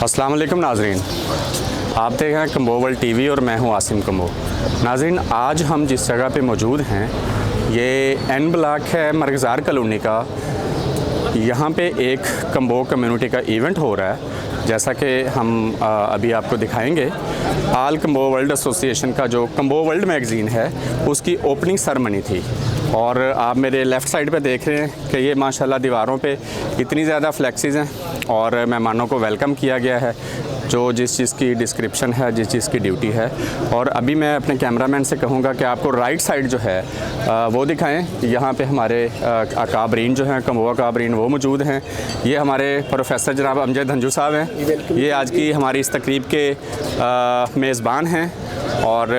अस्सलाम वालेकुम नाजरीन, आप देख रहे हैं कम्बो वर्ल्ड टीवी और मैं हूं आसिम कम्बो। नाजरीन, आज हम जिस जगह पे मौजूद हैं ये एन ब्लॉक है मरगज़ार कॉलोनी का। यहाँ पे एक कम्बो कम्युनिटी का इवेंट हो रहा है, जैसा कि हम अभी आपको दिखाएंगे। आल कम्बो वर्ल्ड एसोसिएशन का जो कम्बो वर्ल्ड मैगज़ीन है उसकी ओपनिंग सेरेमनी थी और आप मेरे लेफ़्ट साइड पे देख रहे हैं कि ये माशाल्लाह दीवारों पे इतनी ज़्यादा फ्लेक्सीज़ हैं और मेहमानों को वेलकम किया गया है, जो जिस चीज़ की डिस्क्रिप्शन है, जिस चीज़ की ड्यूटी है। और अभी मैं अपने कैमरामैन से कहूँगा कि आपको राइट साइड जो है वो दिखाएं। यहाँ पे हमारे अकाबरीन जो हैं, कम्बो अकाबरीन, वो मौजूद हैं। ये हमारे प्रोफेसर जनाब अमजद धंजू साहब हैं, ये आज की हमारी इस तकरीब के मेज़बान हैं और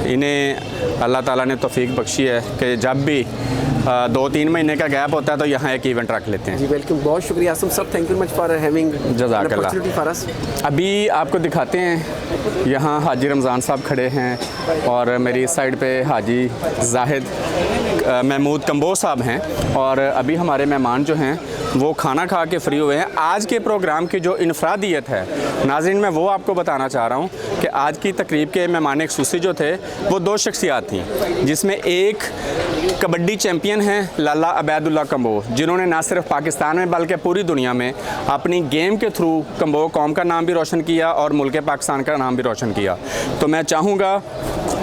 इन्हें अल्लाह ताला ने तौफीक बख्शी है कि जब भी 2-3 महीने का गैप होता है तो यहाँ एक इवेंट रख लेते हैं। जी वेलकम, बहुत शुक्रिया आसम sir, thank you much for having जज़ाकल्लाह फॉर अस। अभी आपको दिखाते हैं, यहाँ हाजी रमज़ान साहब खड़े हैं और मेरी इस साइड पे हाजी जाहिद महमूद कम्बो साहब हैं और अभी हमारे मेहमान जो हैं वो खाना खा के फ्री हुए हैं। आज के प्रोग्राम की जो इनफरादियत है नाज़रीन, मैं वो आपको बताना चाह रहा हूँ कि आज की तकरीब के मेहमान खुसूसी जो थे वो 2 शख्सियात थी, जिसमें एक कबड्डी चैम्पियन हैं लाला अबैदुल्ला कम्बो, जिन्होंने ना सिर्फ पाकिस्तान में बल्कि पूरी दुनिया में अपनी गेम के थ्रू कम्बो कौम का नाम भी रोशन किया और मुल्क पाकिस्तान का नाम भी रोशन किया। तो मैं चाहूँगा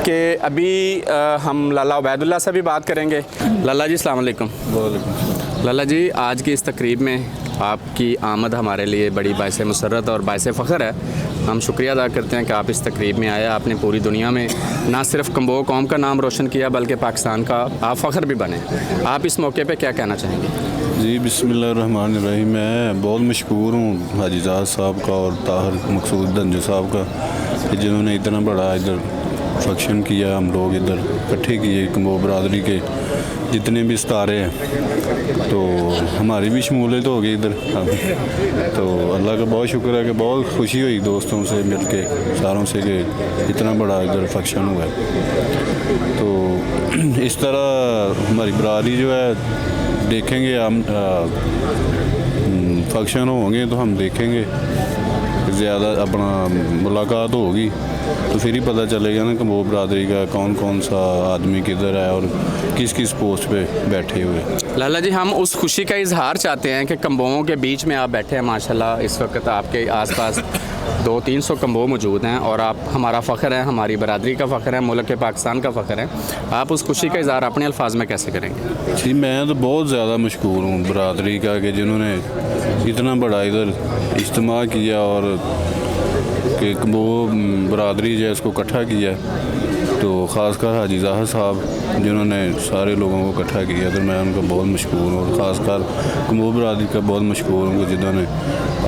कि अभी हम लाला अबैदुल्ला से भी बात करेंगे। लाला जी अस्सलाम वालेकुम। लाला जी, आज की इस तकरीब में आपकी आमद हमारे लिए बड़ी बाइस मुसर्रत और बाइस फ़ख्र है। हम शुक्रिया अदा करते हैं कि आप इस तकरीब में आए। आपने पूरी दुनिया में ना सिर्फ कम्बो कौम का नाम रोशन किया बल्कि पाकिस्तान का आप फ़ख्र भी बने। आप इस मौके पे क्या कहना चाहेंगे? जी बिस्मिल्लाहिर्रहमानिर्रहीम। मैं बहुत मशकूर हूँ हाजी जाहिद साहब का और ताहिर मकसूद धंजू साहब का कि जिन्होंने इतना बड़ा इधर फंक्शन किया। हम लोग इधर इकट्ठे किए कम्बो बरदरी के जितने भी सितारे हैं, तो हमारी भी शमूलियत हो गई इधर। तो अल्लाह का बहुत शुक्र है कि बहुत खुशी हुई दोस्तों से मिल के सारों से कि इतना बड़ा इधर फंक्शन हुआ है। तो इस तरह हमारी बरादरी जो है देखेंगे, हम फंक्शन होंगे तो हम देखेंगे, ज़्यादा अपना मुलाकात होगी तो फिर ही पता चलेगा ना कम्बो बरादरी का कौन कौन सा आदमी किधर है और किस किस पोस्ट पे बैठे हुए। लाला जी, हम उस खुशी का इजहार चाहते हैं कि कम्बों के बीच में आप बैठे हैं। माशाल्लाह इस वक्त आपके आसपास 200-300 कम्बो मौजूद हैं और आप हमारा फ़ख्र है, हमारी बरादरी का फ़ख्र है, मुल्क पाकिस्तान का फ़ख्र है। आप उस खुशी का इजहार अपने अल्फाज में कैसे करेंगे? जी मैं तो बहुत ज़्यादा मशकूर हूँ बरादरी का कि जिन्होंने इतना बड़ा इधर इज्तिमा किया और कि कम्बो बरादरी जो है इसको इकट्ठा किया। तो ख़ासकर हाजी जाहिद साहब जिन्होंने सारे लोगों को इकट्ठा किया, तो मैं उनका बहुत मशकूर हूँ और ख़ासकर कम्बो बरादरी का बहुत मशकूर हूँ जिन्होंने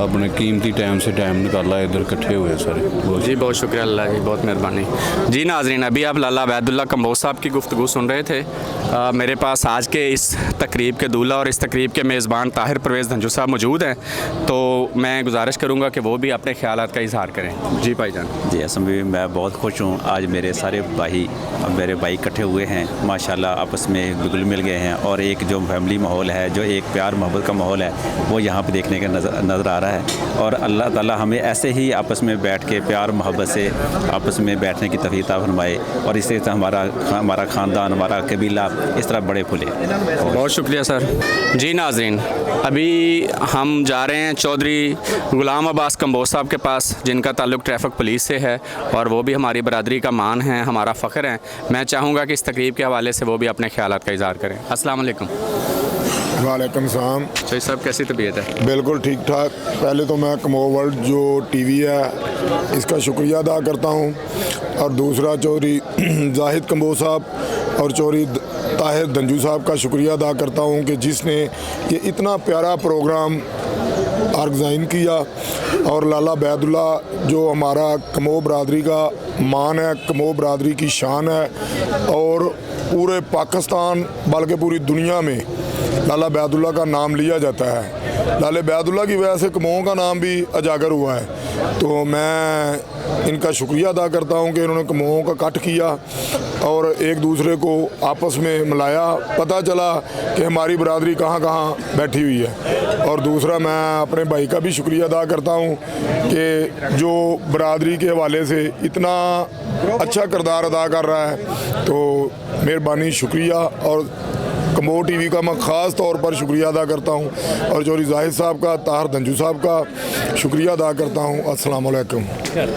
अपने कीमती टाइम से टाइम निकाला इधर इकट्ठे हुए सारे। जी बहुत शुक्रिया अल्लाह जी, बहुत मेहरबानी। जी नाज़रीन, अभी आप लाला अबैदुल्ला कम्बो साहब की गुफ्तगू सुन रहे थे। मेरे पास आज के इस तकरीब के दूल्हा और इस तकरीब के मेज़बान ताहिर परवेज़ धंजू साहब मौजूद हैं, तो मैं गुजारिश करूँगा कि वो भी अपने ख्यालात का इजहार करें। जी भाईजान। जी असम भी मैं बहुत खुश हूँ। आज मेरे सारे मेरे भाई इकट्ठे हुए हैं, माशाल्लाह आपस में बिल्कुल मिल गए हैं और एक जो फैमिली माहौल है, जो एक प्यार मोहब्बत का माहौल है, वो यहाँ पे देखने का नज़र आ रहा है। और अल्लाह ताला हमें ऐसे ही आपस में बैठ के प्यार मोहब्बत से आपस में बैठने की तौफीक अता फरमाए और इससे हमारा ख़ानदान, हमारा कबीला इस तरह बड़े फूले। बहुत शुक्रिया सर। जी नाज़रीन, अभी हम जा रहे हैं चौधरी गुलाम अब्बास कम्बो साहब के पास, जिनका ताल्लुक़ ट्रैफिक पुलिस से है और वो भी हमारी बरादरी का मान है, हमारा फ़ख्र है। मैं चाहूँगा कि इस तकरीब के हवाले से वो भी अपने ख्यालात का इज़हार करें। अस्सलाम वालेकुम। वालेकुम सलाम। सही साहब, कैसी तबीयत है? बिल्कुल ठीक ठाक। पहले तो मैं कम्बो वर्ल्ड जो टीवी है इसका शुक्रिया अदा करता हूँ और दूसरा चौधरी जाहिद कम्बो साहब और चौधरी ताहिर धंजू साहब का शुक्रिया अदा करता हूँ कि जिसने ये इतना प्यारा प्रोग्राम ऑर्गेनाइज किया। और लाला अबैदुल्ला जो हमारा कम्बो बरादरी का मान है, कम्बो बरादरी की शान है और पूरे पाकिस्तान बल्कि पूरी दुनिया में लाला अबैदुल्ला का नाम लिया जाता है। लाला अबैदुल्ला की वजह से कम्बो का नाम भी उजागर हुआ है। तो मैं इनका शुक्रिया अदा करता हूँ कि इन्होंने कमों का कट किया और एक दूसरे को आपस में मिलाया, पता चला कि हमारी बरादरी कहाँ कहाँ बैठी हुई है। और दूसरा मैं अपने भाई का भी शुक्रिया अदा करता हूँ कि जो बरादरी के हवाले से इतना अच्छा किरदार अदा कर रहा है, तो मेहरबानी, शुक्रिया। और कमो टीवी का मैं ख़ास तौर पर शुक्रिया अदा करता हूँ और चौधरी जाहिद साहब का, ताहिर धंजू साहब का शुक्रिया अदा करता हूँ। अस्सलाम वालेकुम।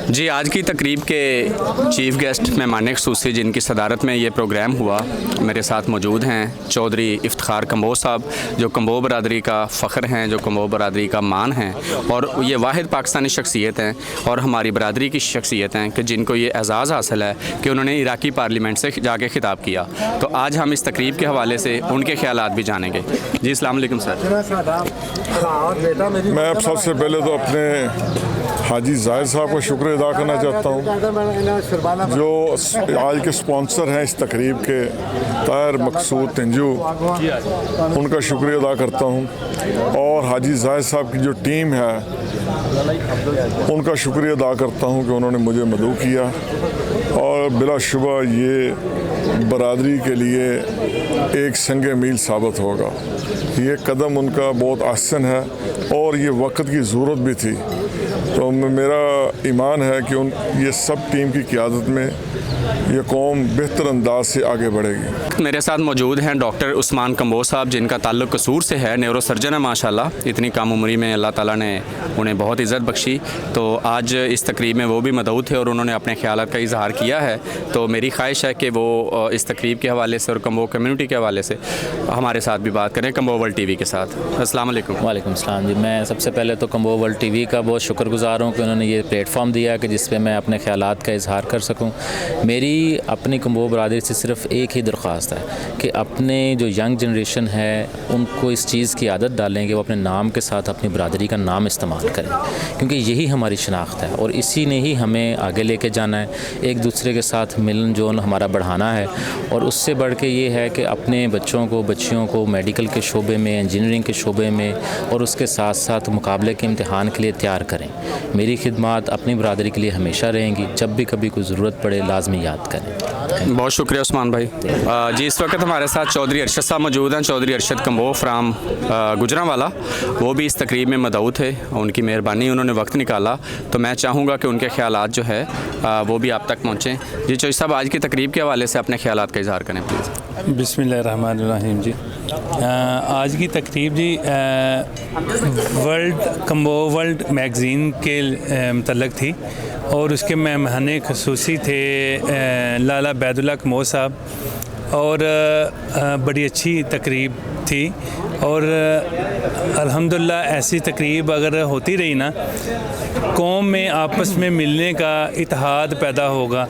जी, आज की तकरीब के चीफ़ गेस्ट मेहमान ख़ुसूसी जिनकी सदारत में ये प्रोग्राम हुआ, मेरे साथ मौजूद हैं चौधरी इफ्तिखार कम्बो साहब, जो कम्बो बरादरी का फ़ख्र हैं, जो कम्बो बरादरी का मान हैं और ये वाहिद पाकिस्तानी शख्सियत हैं और हमारी बरादरी की शख्सियत हैं कि जिनको ये एज़ाज़ हासिल है कि उन्होंने इराक़ी पार्लियामेंट से जाके खिताब किया। तो आज हम इस तकरीब के हवाले से उनके ख्यालात भी जानेंगे। जी, अस्सलाम वालेकुम सर। मैं अब सबसे पहले तो अपने हाजी जाहिद साहब का शुक्र अदा करना चाहता हूँ, जो आज के स्पॉन्सर हैं इस तकरीब के, ताहिर मकसूद तंजू, उनका शुक्रिया अदा करता हूँ। और हाजी जाहिद साहब की जो टीम है उनका शुक्रिया अदा करता हूँ कि उन्होंने मुझे मदऊ किया। और बिलाशुबा ये बरादरी के लिए एक संग मील साबित होगा। ये कदम उनका बहुत आसन है और ये वक्त की ज़रूरत भी थी। तो मेरा ईमान है कि ये सब टीम की क़ियादत में ये कौम बेहतर अंदाज से आगे बढ़ेगी। मेरे साथ मौजूद हैं डॉक्टर उस्मान कम्बो साहब, जिनका ताल्लुक़ कसूर से है, न्यूरो सर्जन है माशाल्लाह। इतनी कम उम्री में अल्लाह ताला ने उन्हें बहुत इज़्ज़त बख्शी। तो आज इस तकरीब में वो भी मदऊ थे और उन्होंने अपने ख़यालात का इजहार किया है। तो मेरी ख्वाहिश है कि वो इस तकरीब के हवाले से और कम्बो कम्यूनिटी के हवाले से हमारे साथ भी बात करें, कम्बो वर्ल्ड टीवी के साथ। अस्सलाम वालेकुम। वालेकुम सलाम। जी, मैं सबसे पहले तो कम्बो वर्ल्ड टीवी का बहुत शुक्रगुज़ार हूँ कि उन्होंने ये प्लेटफॉर्म दिया कि जिस पे मैं अपने ख़यालात का इजहार कर सकूँ। मेरी अपनी कम्बो बरादरी से सिर्फ़ एक ही दरख्वास्त है कि अपने जो यंग जनरेशन है उनको इस चीज़ की आदत डालें कि वो अपने नाम के साथ अपनी बरादरी का नाम इस्तेमाल करें, क्योंकि यही हमारी शनाख्त है और इसी ने ही हमें आगे लेके जाना है। एक दूसरे के साथ मिलन जोल हमारा बढ़ाना है और उससे बढ़ के ये है कि अपने बच्चों को, बच्चियों को मेडिकल के शोबे में, इंजीनियरिंग के शोबे में और उसके साथ साथ मुकाबले के इम्तिहान के लिए तैयार करें। मेरी खिदमत अपनी बरादरी के लिए हमेशा रहेंगी, जब भी कभी कोई ज़रूरत पड़े लाजमी याद करें। बहुत शुक्रिया उस्मान भाई। जी, इस वक्त हमारे साथ चौधरी अरशद साहब मौजूद हैं, चौधरी अरशद कम्बो फ्राम गुजरांवाला। वो भी इस तकरीब में मदऊ थे, उनकी मेहरबानी, उन्होंने वक्त निकाला। तो मैं चाहूँगा कि उनके ख्यालात जो है वो भी आप तक पहुँचें। जी चौधरी साहब, आज की तकरीब के हवाले से अपने ख्यालात का इजहार करें प्लीज़। बिस्मिल्लाहिर्रहमानिर्रहीम। जी, आज की तकरीब जी वर्ल्ड मैगज़ीन के मतलब थी और उसके मेहमान ख़ुसूसी थे लाला बैदुल्ला कम्बो साहब और बड़ी अच्छी तकरीब थी। और अल्हम्दुलिल्लाह ऐसी तकरीब अगर होती रही ना, कौम में आपस में मिलने का इत्तेहाद पैदा होगा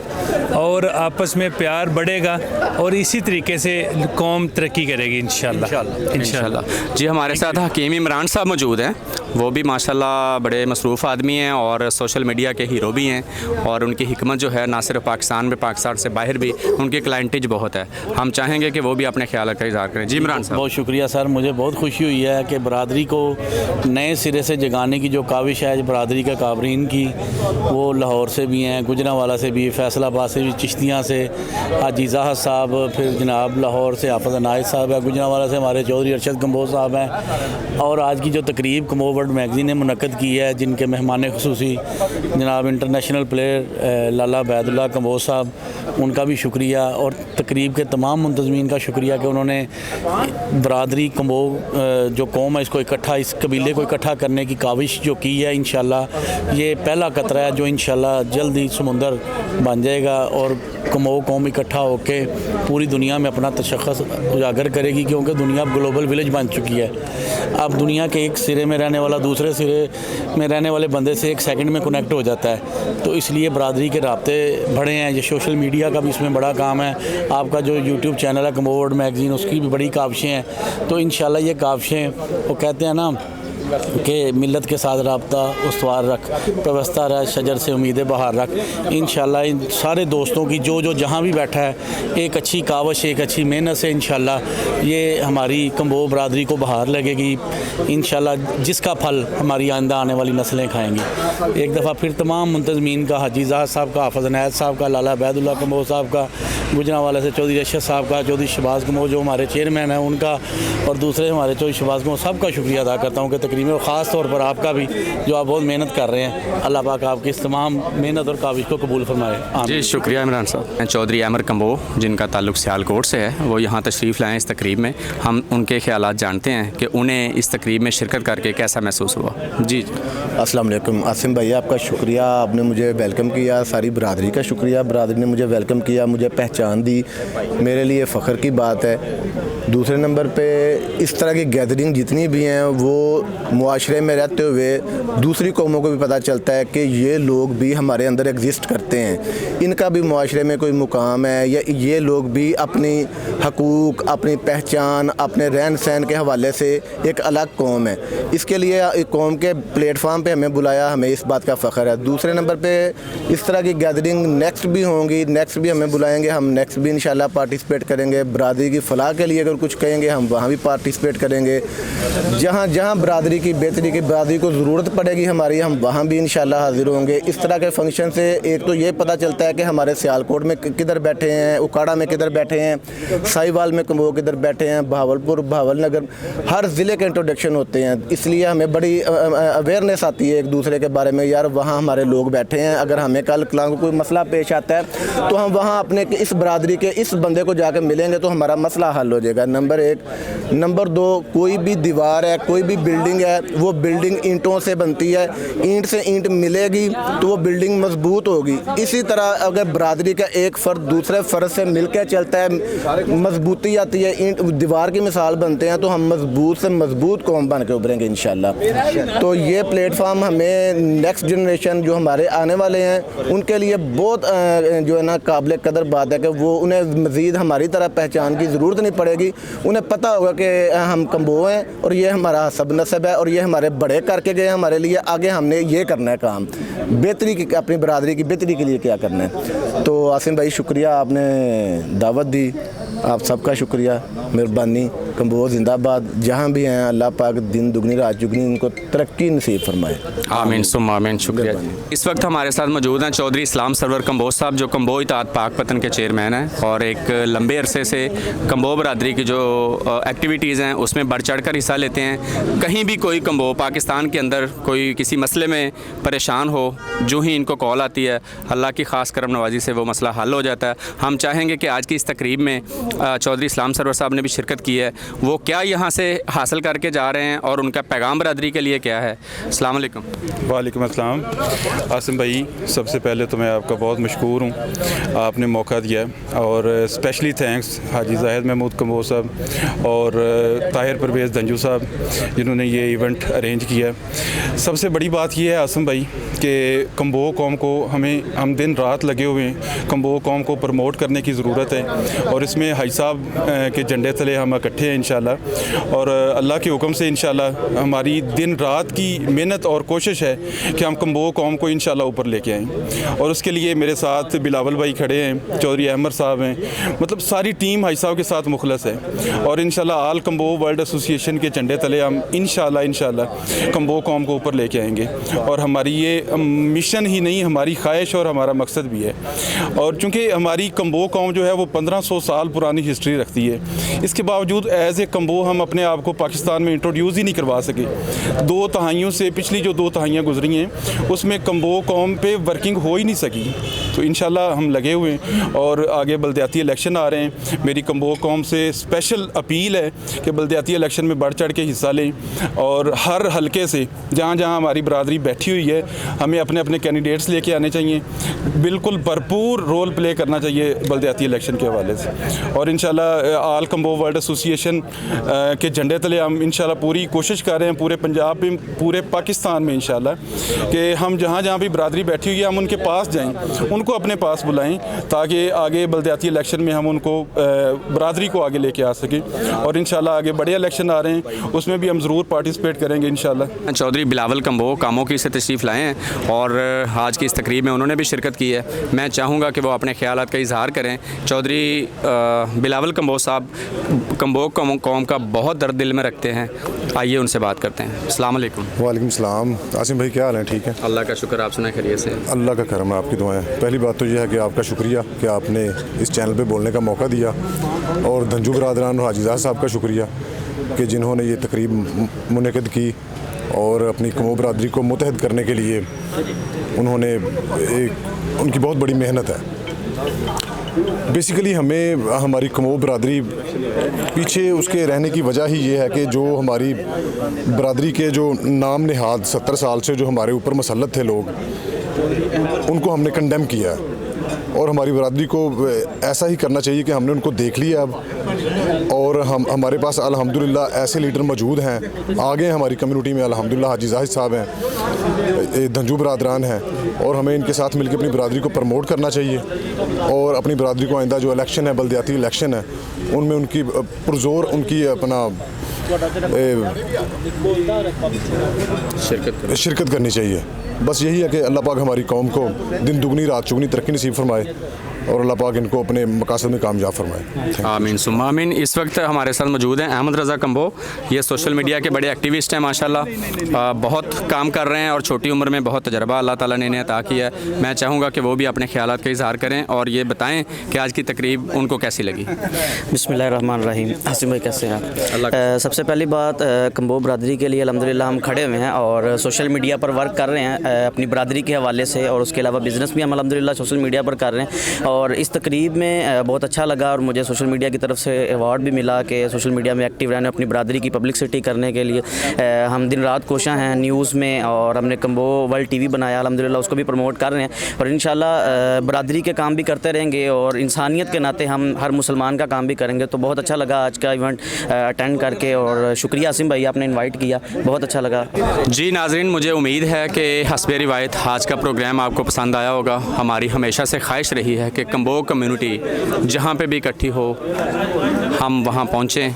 और आपस में प्यार बढ़ेगा और इसी तरीके से कौम तरक्की करेगी इंशाल्लाह। जी, हमारे साथ हकीम इमरान साहब मौजूद हैं। वो भी माशाल्लाह बड़े मसरूफ़ आदमी हैं और सोशल मीडिया के हीरो भी हैं और उनकी हिकमत जो है ना सिर्फ पाकिस्तान में, पाकिस्तान से बाहर भी उनकी क्लाइंटेज बहुत है। हम चाहेंगे कि वो भी अपने ख्याल का इजहार करें। जी इमरान साहब। बहुत शुक्रिया सर, मुझे बहुत खुशी हुई है कि बरादरी को नए सिरे से जगाने की जो काविश है बरादरी का काबरीन की, वो लाहौर से भी हैं, गुजरांवाला से भी, फैसलाबाद से भी, चिश्तियाँ से हाजी जाहिद साहब, फिर जनाब लाहौर से हाफिज़ अनायत साहब है, गुजरांवाला से हमारे चौधरी अरशद कम्बो साहब हैं। और आज की जो तकरीब कम्बो वर्ल्ड मैगज़ीन ने मुनक़्क़द की है, जिनके मेहमान ख़ुसूसी जनाब इंटरनेशनल प्लेयर लाला बैदुल्ला कम्बो साहब, उनका भी शुक्रिया। और तकरीब के तमाम मुंतज़मीन का शुक्रिया कि उन्होंने बरादरी कम्बो जो कौम है इसको इकट्ठा, इस कबीले को इकट्ठा करने की काविश जो की है। इंशाल्लाह ये पहला कतरा है जो इंशाल्लाह जल्द ही समुंदर बन जाएगा और कम्बो कौम इकट्ठा होकर पूरी दुनिया में अपना तशख़्ख़ुस उजागर करेगी, क्योंकि दुनिया अब ग्लोबल विलेज बन चुकी है। अब दुनिया के एक सिरे में रहने वाला दूसरे सिरे में रहने वाले बंदे से एक सेकंड में कनेक्ट हो जाता है। तो इसलिए बरादरी के राब्ते बढ़े हैं। ये सोशल मीडिया का भी इसमें बड़ा काम है। आपका जो यूट्यूब चैनल है कम्बो वर्ल्ड मैगज़ीन, उसकी भी बड़ी काविशें हैं। तो इंशाल्लाह ये काविशें, वो कहते हैं ना कि मिलत के साथ रब्ता उस्तवार रख, पेवस्ता रह शजर से उम्मीद बहार रख। इंशाल्लाह इन सारे दोस्तों की जो जहाँ भी बैठा है एक अच्छी कावश, एक अच्छी मेहनत से इंशाल्लाह ये हमारी कम्बो बरादरी को बहार लगेगी इंशाल्लाह, जिसका फल हमारी आइंदा आने वाली नस्लें खाएंगी। एक दफ़ा फिर तमाम मुंतज़मीन का, हाजी ज़ाहद साहब का, हाफ़िज़ अनायत साहब का, लाला बैदुल्ला कम्बो साहब का, गुजरांवाला से चौधरी रशद साहब का, चौधरी शहबाज कम्बो जो हमारे चेयरमैन हैं उनका, और दूसरे हमारे चौधरी शहबाज कम्बो सबका शुक्रिया अदा करता हूँ कि तकरीब में, ख़ास तौर पर आपका भी जो आप बहुत मेहनत कर रहे हैं। अल्लाह पाक आपकी इस तमाम मेहनत और काविश को कबूल फरमाए। जी शुक्रिया इमरान साहब। चौधरी अमर कम्बो जिनका ताल्लुक़ सियालकोट से है, वो यहाँ तशरीफ़ लाएँ इस तकरीब में। हम उनके ख़यालात जानते हैं कि उन्हें इस तकरीब में शिरकत करके कैसा महसूस हुआ। जी अस्सलाम वालेकुम। आसिम भाई आपका शुक्रिया, आपने मुझे वेलकम किया। सारी बरादरी का शुक्रिया, बरादरी ने मुझे वेलकम किया, मुझे पहचान दी, मेरे लिए फ़ख्र की बात है। दूसरे नंबर पे इस तरह की गैदरिंग जितनी भी हैं वो मुआशरे में रहते हुए दूसरी कौमों को भी पता चलता है कि ये लोग भी हमारे अंदर एग्जिस्ट करते हैं, इनका भी मुआशरे में कोई मुकाम है, या ये लोग भी अपनी हकूक़, अपनी पहचान, अपने रहन सहन के हवाले से एक अलग कौम है। इसके लिए एक कौम के प्लेटफार्म पे हमें बुलाया, हमें इस बात का फ़ख्र है। दूसरे नंबर पे इस तरह की गैदरिंग नेक्स्ट भी होंगी, नेक्स्ट भी हमें बुलाएंगे, हम नेक्स्ट भी इंशाल्लाह पार्टिसिपेट करेंगे। बरादरी की फ़लाह के लिए अगर कुछ कहेंगे हम वहाँ भी पार्टिसिपेट करेंगे। जहाँ जहाँ बरादरी की बेहतरी की, बरादरी को ज़रूरत पड़ेगी हमारी, हम वहाँ भी इंशाल्लाह हाज़िर होंगे। इस तरह के फंक्शन से एक तो ये पता चलता है कि हमारे सियालकोट में किधर बैठे हैं, उकाड़ा में किधर बैठे हैं, साहिवाल में कम्बो किधर बैठे हैं, बहावलपुर, बहावलनगर, हर ज़िले के इंट्रोडक्शन होते हैं। इसलिए हमें बड़ी अवेयरनेस आती है एक दूसरे के बारे में, यार वहाँ हमारे लोग बैठे हैं, अगर हमें कल कलां को कोई मसला पेश आता है तो हम वहाँ अपने इस बरादरी के इस बंदे को जाकर मिलेंगे तो हमारा मसला हल हो जाएगा। नंबर एक। नंबर दो, कोई भी दीवार है, कोई भी बिल्डिंग है, वो बिल्डिंग ईंटों से बनती है, ईंट से ईंट मिलेगी तो वो बिल्डिंग मजबूत होगी। इसी तरह अगर बरादरी का एक फ़र्द दूसरे फ़र्द से मिलकर चलता है, मजबूती आती है, ईंट दीवार की मिसाल बनते हैं, तो हम मजबूत से मजबूत कौम बन के उभरेंगे इंशाल्लाह। तो ये प्लेटफार्म हमें नेक्स्ट जनरेशन जो हमारे आने वाले हैं उनके लिए बहुत जो है ना काबिल कदर बात है कि वो उन्हें मज़ीद हमारी तरह पहचान की ज़रूरत नहीं पड़ेगी। उन्हें पता होगा कि हम कम्बो हैं और ये हमारा सब नस्ब है और ये हमारे बड़े करके गए हमारे लिए, आगे हमने ये करना है काम, बेहतरी की, अपनी बरादरी की बेहतरी के लिए क्या करना है। तो आसिम भाई शुक्रिया, आपने दावत दी, आप सबका शुक्रिया, मेहरबानी। कम्बो जिंदाबाद, जहाँ भी हैं अल्लाह पाक दिन दुगनी रात चुगनी उनको तरक्की नसीब फरमाए। आमीन सुम आमीन। शुक्रिया। इस वक्त हमारे साथ मौजूद हैं चौधरी इस्लाम सरवर कम्बो साहब, जो कम्बो इत्तेहाद पाकपतन के चेयरमैन हैं और एक लंबे अरसे से कम्बो बरादरी की जो एक्टिविटीज़ हैं उसमें बढ़ चढ़ कर हिस्सा लेते हैं। कहीं भी कोई कम्बो पाकिस्तान के अंदर कोई किसी मसले में परेशान हो, जो ही इनको कॉल आती है, अल्लाह की ख़ास करम नवाजी से वो मसला हल हो जाता है। हम चाहेंगे कि आज की इस तकरीब में चौधरी इस्लाम सरवर साहब ने भी शिरकत की है, वो क्या यहाँ से हासिल करके जा रहे हैं और उनका पैगाम बरादरी के लिए क्या है। अस्सलाम वालेकुम। वालेकुम अस्सलाम। आसिम भाई, सबसे पहले तो मैं आपका बहुत मशकूर हूँ, आपने मौका दिया है, और स्पेशली थैंक्स हाजी ज़ाहिद महमूद कम्बो साहब और ताहिर परवेज़ धंजू साहब जिन्होंने ये इवेंट अरेंज किया। सबसे बड़ी बात यह है आसिम भाई कि कम्बो कौम को हम दिन रात लगे हुए हैं, कम्बो कौम को प्रमोट करने की ज़रूरत है, और इसमें हाजी साहब के झंडे तले हम इकट्ठे हैं इंशाल्लाह, और अल्लाह के हुक्म से इंशाल्लाह हमारी दिन रात की मेहनत और कोशिश है कि हम कम्बो कौम को इंशाल्लाह ऊपर लेके आएँ। और उसके लिए मेरे साथ बिलावल भाई खड़े हैं, चौधरी अहमद साहब हैं, मतलब सारी टीम हाजी साहब के साथ मुखलस है, और इंशाल्लाह आल कम्बो वर्ल्ड एसोसिएशन के झंडे तले हम इंशाल्लाह कम्बो कौम को ऊपर लेके आएंगे। और हमारी ये मिशन ही नहीं, हमारी ख्वाहिश और हमारा मकसद भी है। और चूँकि हमारी कम्बो कौम जो है वो 1500 साल पुरानी हिस्ट्री रखती है, इसके बावजूद एज़ ए कम्बो हम अपने आप को पाकिस्तान में इंट्रोड्यूस ही नहीं करवा सके। 2 तिहाइयों से, पिछली जो 2 तिहाइयाँ गुजरी हैं उसमें कम्बो कौम पे वर्किंग हो ही नहीं सकी। तो इंशाल्लाह हम लगे हुए हैं, और आगे बलदियाती इलेक्शन आ रहे हैं। मेरी कम्बो कौम से स्पेशल अपील है कि बलदियाती इलेक्शन में बढ़ चढ़ के हिस्सा लें, और हर हलके से जहाँ जहाँ हमारी बरादरी बैठी हुई है हमें अपने अपने कैंडिडेट्स लेके आने चाहिए, बिल्कुल भरपूर रोल प्ले करना चाहिए बलदियाती इलेक्शन के हवाले से। और इंशाल्लाह आल कम्बो वर्ल्ड एसोसिएशन के झंडे तले हम इंशाल्लाह पूरी कोशिश कर रहे हैं, पूरे पंजाब में, पूरे पाकिस्तान में इंशाल्लाह, कि हम जहाँ जहाँ भी बरादरी बैठी हुई है हम उनके पास जाएँ, उनको उनको अपने पास बुलाएं ताकि आगे बलदियाती इलेक्शन में हम उनको बरादरी को आगे लेके आ सकें, और इंशाल्लाह आगे बड़े इलेक्शन आ रहे हैं उसमें भी हम ज़रूर पार्टिसिपेट करेंगे इंशाल्लाह। चौधरी बिलावल कंबो कामोकी से तशरीफ़ लाए हैं और आज की इस तकरीब में उन्होंने भी शिरकत की है। मैं चाहूँगा कि वो अपने ख़यालात का इजहार करें। चौधरी बिलावल कंबो साहब कंबो कौम का बहुत दर्द दिल में रखते हैं, आइए उनसे बात करते हैं। अस्सलाम वालेकुम। वालेकुम सलाम। आसिम भाई क्या हाल है? ठीक है, अल्लाह का शुक्र, आप सुनाए खैरियत से? अल्लाह का करम है, आपकी दुआएं। पहली बात तो यह है कि आपका शुक्रिया कि आपने इस चैनल पे बोलने का मौका दिया, और धंजू बरादरान और हाजीज़ाद साहब का शुक्रिया कि जिन्होंने ये तकरीब मुनक़िद की और अपनी कमो बरादरी को मुतहद करने के लिए उन्होंने उनकी बहुत बड़ी मेहनत है। बेसिकली हमें हमारी कमो बरादरी पीछे उसके रहने की वजह ही ये है कि जो हमारी बरादरी के जो नाम नहाद 70 साल से जो हमारे ऊपर मसल्लत थे लोग, उनको हमने कंडेम किया है, और हमारी बरादरी को ऐसा ही करना चाहिए कि हमने उनको देख लिया अब, और हमारे पास अल्हम्दुलिल्लाह ऐसे लीडर मौजूद हैं आगे हमारी कम्युनिटी में। अल्हम्दुलिल्लाह हाजी जाहिद साहब हैं, धंजू बरादरान हैं, और हमें इनके साथ मिलकर अपनी बरादरी को प्रमोट करना चाहिए, और अपनी बरादरी को आइंदा जो इलेक्शन है, बलदियाती इलेक्शन है, उनमें उनकी पुरजोर उनकी अपना शिरकत करनी चाहिए। बस यही है कि अल्लाह पाक हमारी कौम को दिन दुगनी रात चुगनी तरक्की नसीब फरमाए, और अल्लाह पाक इनको अपने मकासद में कामयाब फरमाए। आमीन सुम्मा आमीन। इस वक्त हमारे साथ मौजूद हैं अहमद रज़ा कंबो। ये सोशल मीडिया के बड़े एक्टिविस्ट हैं माशाल्लाह, बहुत काम कर रहे हैं और छोटी उम्र में बहुत तजर्बा अल्लाह ताला ने इन्हें अता किया है। मैं चाहूँगा कि वो भी अपने ख्यालात का इजहार करें और ये बताएं कि आज की तकरीब उनको कैसी लगी। बिस्मिल्लाहिर्रहमानिर्रहीम। आसिम भाई कैसे हैं? सबसे पहली बात, कंबो बरादरी के लिए अल्हम्दुलिल्लाह हम खड़े हुए हैं और सोशल मीडिया पर वर्क कर रहे हैं अपनी बरादरी के हवाले से, और उसके अलावा बिज़नेस भी हम अल्हम्दुलिल्लाह सोशल मीडिया पर कर रहे हैं। और इस तकरीब में बहुत अच्छा लगा, और मुझे सोशल मीडिया की तरफ से अवार्ड भी मिला कि सोशल मीडिया में एक्टिव रहने, अपनी बरादरी की पब्लिसिटी करने के लिए हम दिन रात कोशिश हैं न्यूज़ में, और हमने कंबो वर्ल्ड टीवी बनाया अल्हम्दुलिल्लाह, उसको भी प्रमोट कर रहे हैं, और इंशाल्लाह बरादरी के काम भी करते रहेंगे, और इंसानियत के नाते हम हर मुसलमान का काम भी करेंगे। तो बहुत अच्छा लगा आज का इवेंट अटेंड करके, और शुक्रिया आसिम भाई आपने इन्वाइट किया, बहुत अच्छा लगा। जी नाज़रीन, मुझे उम्मीद है कि हस्बे रिवायत आज का प्रोग्राम आपको पसंद आया होगा। हमारी हमेशा से ख्वाहिश रही है कि कंबो कम्युनिटी जहाँ पे भी इकट्ठी हो हम वहाँ पहुँचें,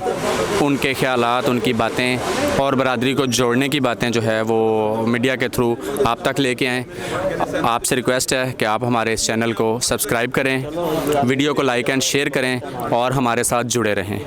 उनके ख्यालात, उनकी बातें और बरादरी को जोड़ने की बातें जो है वो मीडिया के थ्रू आप तक लेके आएँ। आपसे रिक्वेस्ट है कि आप हमारे इस चैनल को सब्सक्राइब करें, वीडियो को लाइक एंड शेयर करें और हमारे साथ जुड़े रहें।